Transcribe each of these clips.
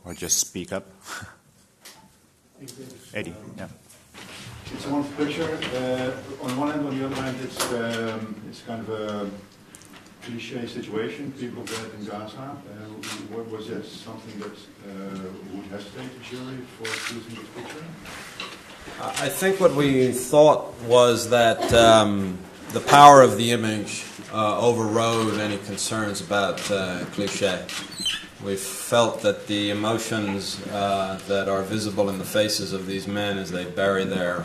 or just speak up. Eddie, yeah. It's a wonderful picture. On one hand, on the other hand, it's kind of a cliche situation. People dead in Gaza. Was that something that would hesitate the jury for choosing this picture? I think what we thought was that the power of the image overrode any concerns about cliche. We felt that the emotions that are visible in the faces of these men as they bury their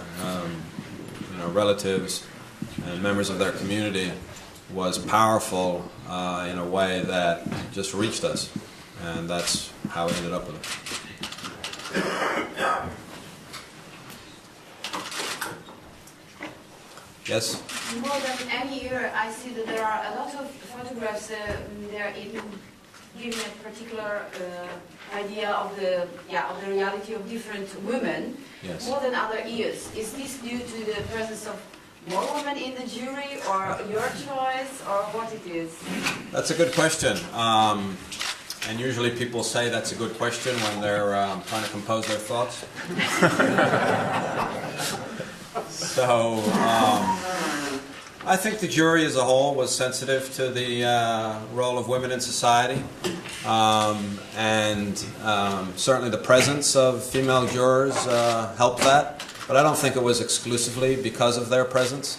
relatives and members of their community was powerful in a way that just reached us, and that's how we ended up with it. Yes? More than any year, I see that there are a lot of photographs. They're even giving a particular idea of the reality of different women. Yes. More than other years. Is this due to the presence of more women in the jury, or your choice, or what it is? That's a good question. And usually people say that's a good question when they're trying to compose their thoughts. So I think the jury as a whole was sensitive to the role of women in society, and certainly the presence of female jurors helped that, but I don't think it was exclusively because of their presence.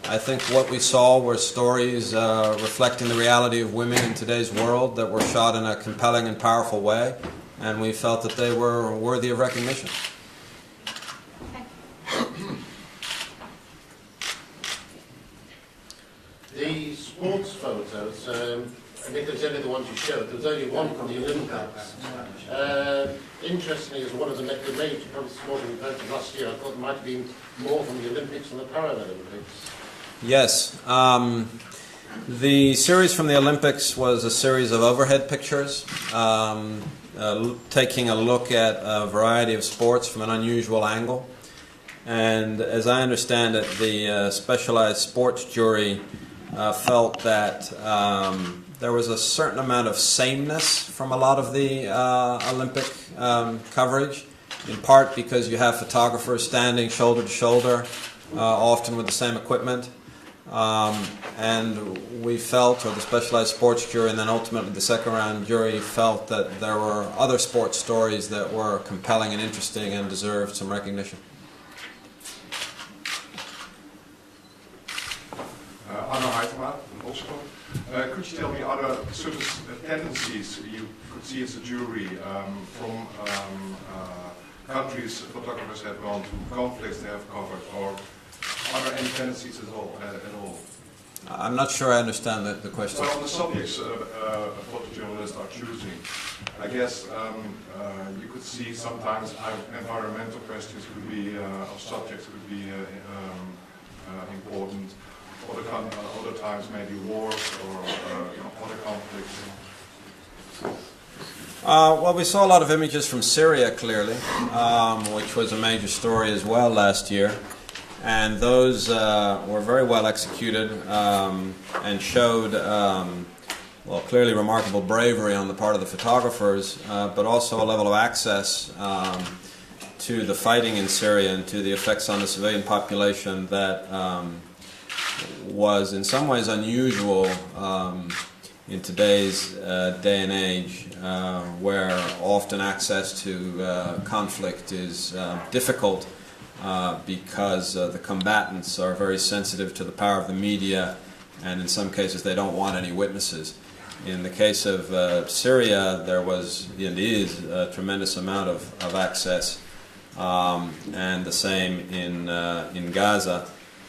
I think what we saw were stories reflecting the reality of women in today's world that were shot in a compelling and powerful way, and we felt that they were worthy of recognition. The sports photos, Nicholas, only the ones you showed, there was only one from the Olympics. Interestingly, as one of the major sporting events last year, I thought there might have been more from the Olympics than the Paralympics. Yes. The series from the Olympics was a series of overhead pictures, taking a look at a variety of sports from an unusual angle. And as I understand it, the specialized sports jury felt that there was a certain amount of sameness from a lot of the Olympic coverage, in part because you have photographers standing shoulder to shoulder, often with the same equipment. And we felt, or the specialized sports jury, and then ultimately the second round jury felt that there were other sports stories that were compelling and interesting and deserved some recognition. Arno Huytema from Oxford. Could you tell me, are there certain tendencies you could see as a jury from countries photographers have gone to, conflicts they have covered, or are there any tendencies at all? I'm not sure I understand the question. Well, on the subjects photojournalists are choosing, I guess you could see sometimes environmental questions could be, of subjects could be important. Other times maybe wars or other conflicts. Well, we saw a lot of images from Syria, clearly, which was a major story as well last year. And those were very well executed and showed, clearly remarkable bravery on the part of the photographers, but also a level of access to the fighting in Syria and to the effects on the civilian population that was in some ways unusual in today's day and age, where often access to conflict is difficult because the combatants are very sensitive to the power of the media, and in some cases they don't want any witnesses. In the case of Syria, there was and is a tremendous amount of access, and the same in Gaza.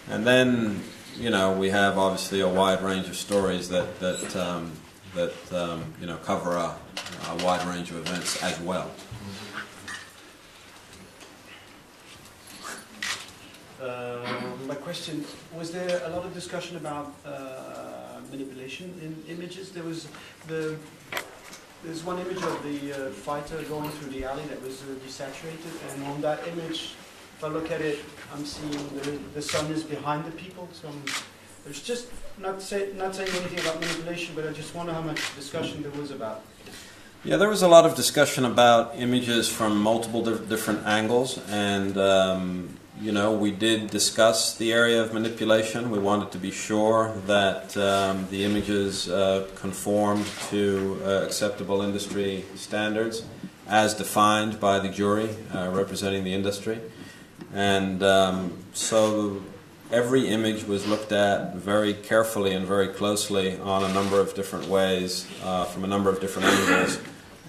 And then, we have obviously a wide range of stories that cover a wide range of events as well. My question, was there a lot of discussion about manipulation in images? There's one image of the fighter going through the alley that was desaturated, and on that image, if I look at it, I'm seeing the sun is behind the people. So there's just not saying anything about manipulation, but I just wonder how much discussion there was about. Yeah, there was a lot of discussion about images from multiple different angles, and we did discuss the area of manipulation. We wanted to be sure that the images conformed to acceptable industry standards as defined by the jury representing the industry. And so every image was looked at very carefully and very closely on a number of different ways, from a number of different angles,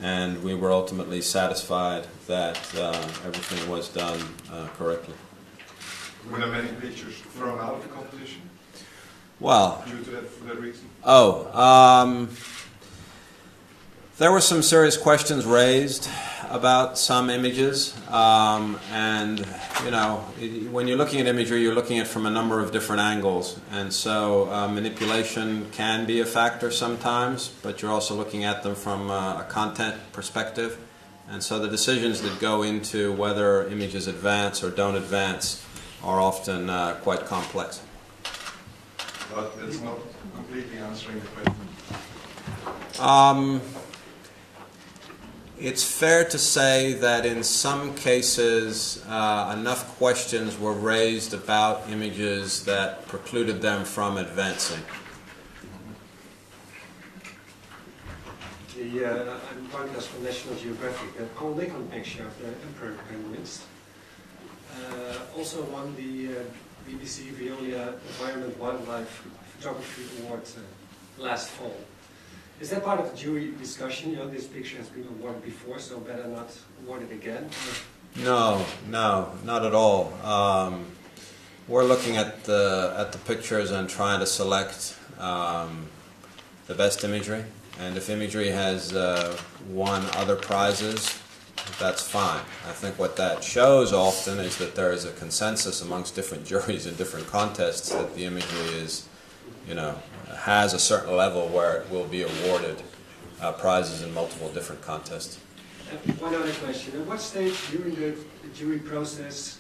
and we were ultimately satisfied that everything was done correctly. Were there many pictures thrown out of the competition Well, due to that reason? There were some serious questions raised about some images, and when you're looking at imagery, you're looking at it from a number of different angles, and so manipulation can be a factor sometimes, but you're also looking at them from a content perspective, and so the decisions that go into whether images advance or don't advance are often quite complex. But it's not completely answering the question. It's fair to say that in some cases enough questions were raised about images that precluded them from advancing. I'm Douglas from National Geographic. The Paul Lincoln picture of the emperor penguins also won the BBC Veolia Environment Wildlife Photography Award last fall. Is that part of the jury discussion? This picture has been awarded before, so better not award it again? No, not at all. We're looking at the pictures and trying to select the best imagery. And if imagery has won other prizes, that's fine. I think what that shows often is that there is a consensus amongst different juries in different contests that the imagery is, has a certain level where it will be awarded prizes in multiple different contests. One other question. At what stage during the jury process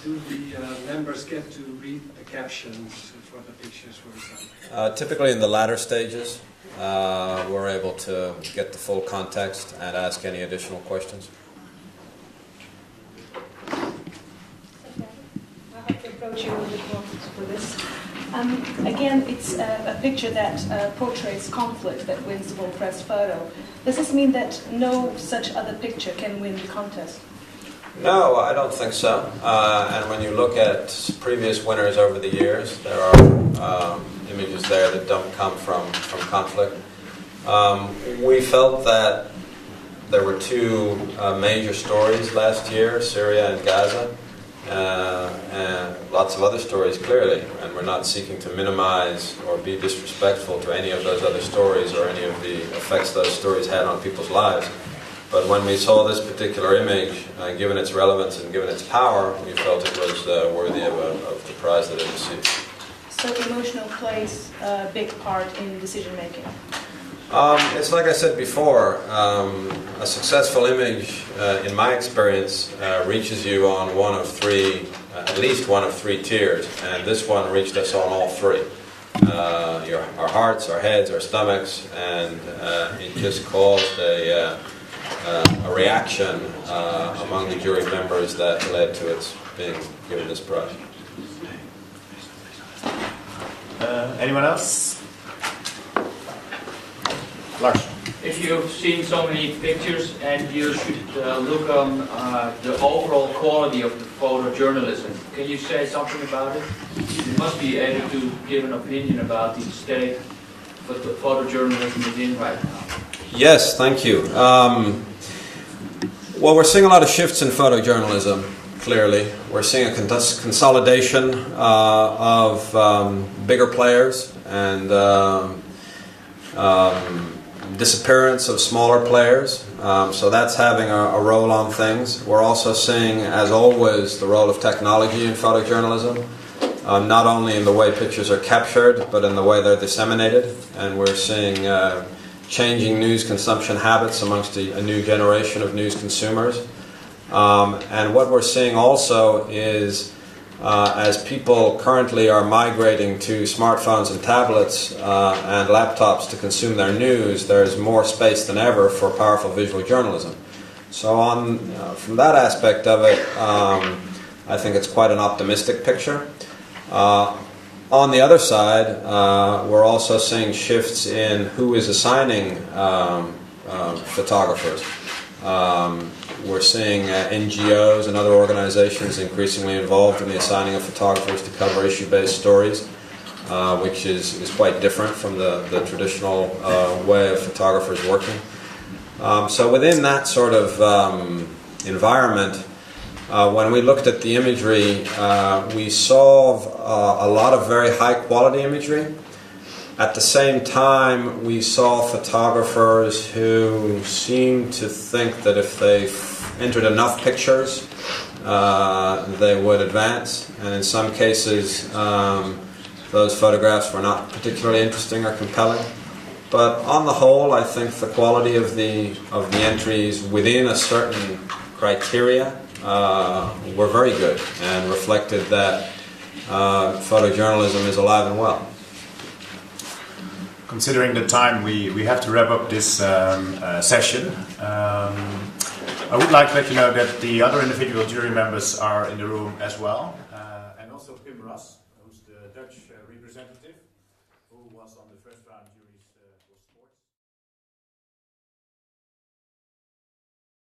do the members get to read the captions for the pictures, for example? Typically in the latter stages, we're able to get the full context and ask any additional questions. Okay. I have to approach you a little bit more for this. Again, it's a picture that portrays conflict that wins the World Press photo. Does this mean that no such other picture can win the contest? No, I don't think so. And when you look at previous winners over the years, there are images there that don't come from conflict. We felt that there were two major stories last year, Syria and Gaza, and lots of other stories clearly, and we're not seeking to minimize or be disrespectful to any of those other stories or any of the effects those stories had on people's lives. But when we saw this particular image, given its relevance and given its power, we felt it was worthy of the prize that it received. So emotional plays a big part in decision making? It's like I said before, a successful image, in my experience, reaches you on one of three, at least one of three tiers, and this one reached us on all three. Our hearts, our heads, our stomachs, and it just caused a reaction among the jury members that led to its being given this prize. Anyone else? Lars. If you've seen so many pictures and you should look on the overall quality of the photojournalism, can you say something about it? You must be able to give an opinion about the state that the photojournalism is in right now. Yes, thank you. Well, we're seeing a lot of shifts in photojournalism, clearly. We're seeing a consolidation of bigger players and disappearance of smaller players. So that's having a role on things. We're also seeing, as always, the role of technology in photojournalism, not only in the way pictures are captured, but in the way they're disseminated. And we're seeing changing news consumption habits amongst a new generation of news consumers. And what we're seeing also is as people currently are migrating to smartphones and tablets and laptops to consume their news, there's more space than ever for powerful visual journalism. So from that aspect of it, I think it's quite an optimistic picture. On the other side, we're also seeing shifts in who is assigning photographers. We're seeing NGOs and other organizations increasingly involved in the assigning of photographers to cover issue-based stories, which is quite different from the traditional way of photographers working. So within that sort of environment, when we looked at the imagery, we saw a lot of very high-quality imagery. At the same time, we saw photographers who seemed to think that if they entered enough pictures, they would advance. And in some cases, those photographs were not particularly interesting or compelling. But on the whole, I think the quality of the entries within a certain criteria were very good and reflected that photojournalism is alive and well. Considering the time, we have to wrap up this session. I would like to let you know that the other individual jury members are in the room as well. And also Pim Ras, who's the Dutch representative, who was on the first round jury.